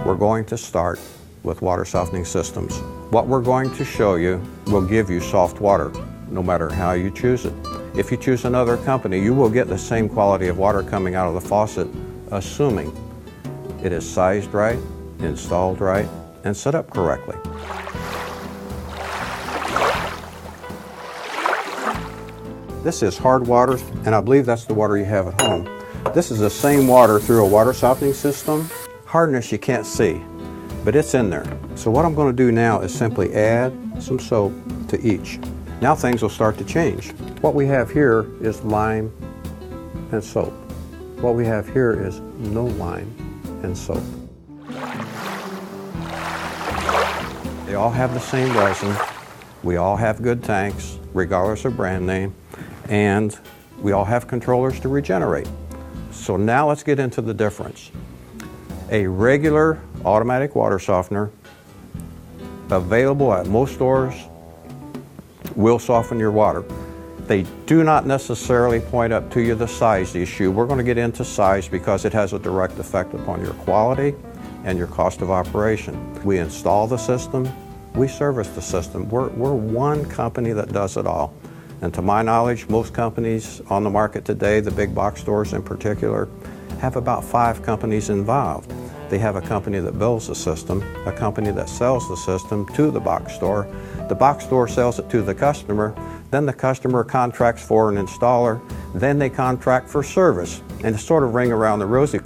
We're going to start with water softening systems. What we're going to show you will give you soft water, no matter how you choose it. If you choose another company, you will get the same quality of water coming out of the faucet, assuming it is sized right, installed right, and set up correctly. This is hard water, and I believe that's the water you have at home. This is the same water through a water softening system. Hardness you can't see, but it's in there. So what I'm going to do now is simply add some soap to each. Now things will start to change. What we have here is lime and soap. What we have here is no lime and soap. They all have the same resin. We all have good tanks, regardless of brand name, and we all have controllers to regenerate. So now let's get into the difference. A regular automatic water softener, available at most stores, will soften your water. They do not necessarily point up to you the size issue. We're going to get into size because it has a direct effect upon your quality and your cost of operation. We install the system, we service the system. We're one company that does it all. And to my knowledge, most companies on the market today, the big box stores in particular, have about 5 companies involved. They have a company that builds the system, a company that sells the system to the box store. The box store sells it to the customer, then the customer contracts for an installer, then they contract for service, and it's sort of ring around the rosy.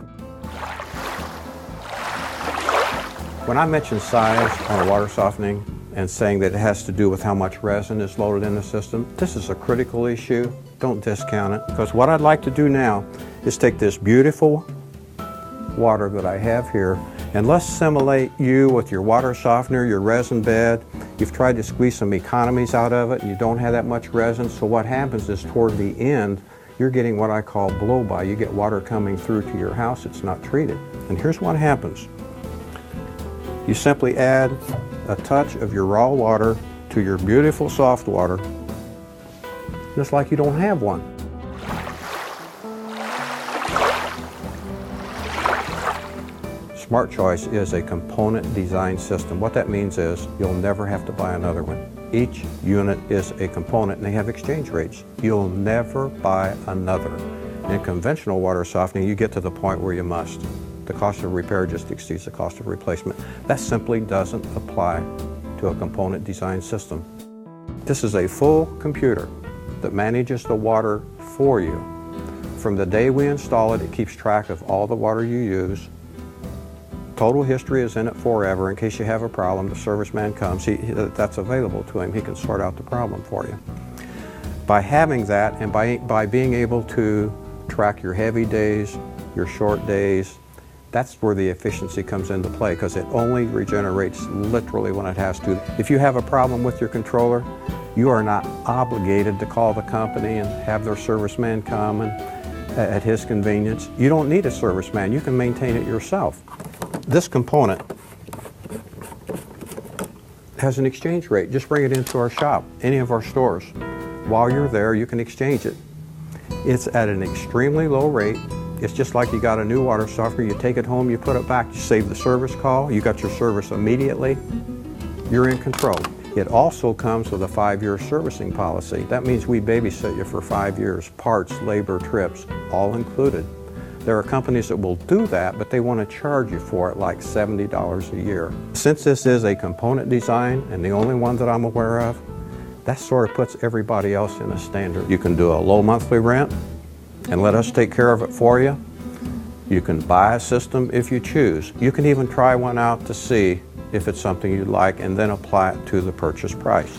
When I mention size on a water softening and saying that it has to do with how much resin is loaded in the system, this is a critical issue. Don't discount it, because what I'd like to do now is take this beautiful water that I have here and let's simulate you with your water softener, your resin bed. You've tried to squeeze some economies out of it and you don't have that much resin, so what happens is toward the end you're getting what I call blow-by. You get water coming through to your house, it's not treated. And here's what happens. You simply add a touch of your raw water to your beautiful soft water, just like you don't have one. Smart Choice is a component design system. What that means is you'll never have to buy another one. Each unit is a component and they have exchange rates. You'll never buy another. In conventional water softening, you get to the point where you must. The cost of repair just exceeds the cost of replacement. That simply doesn't apply to a component design system. This is a full computer that manages the water for you. From the day we install it, it keeps track of all the water you use. Total history is in it forever. In case you have a problem, the serviceman comes, that's available to him. He can sort out the problem for you. By having that and by being able to track your heavy days, your short days, that's where the efficiency comes into play, because it only regenerates literally when it has to. If you have a problem with your controller, you are not obligated to call the company and have their serviceman come and, at his convenience. You don't need a serviceman. You can maintain it yourself. This component has an exchange rate. Just bring it into our shop, any of our stores. While you're there, you can exchange it. It's at an extremely low rate. It's just like you got a new water softener, you take it home, you put it back, you save the service call, you got your service immediately, you're in control. It also comes with a 5-year servicing policy. That means we babysit you for 5 years, parts, labor, trips, all included. There are companies that will do that, but they want to charge you for it like $70 a year. Since this is a component design, and the only one that I'm aware of, that sort of puts everybody else in a standard. You can do a low monthly rent and let us take care of it for you. You can buy a system if you choose. You can even try one out to see if it's something you'd like and then apply it to the purchase price.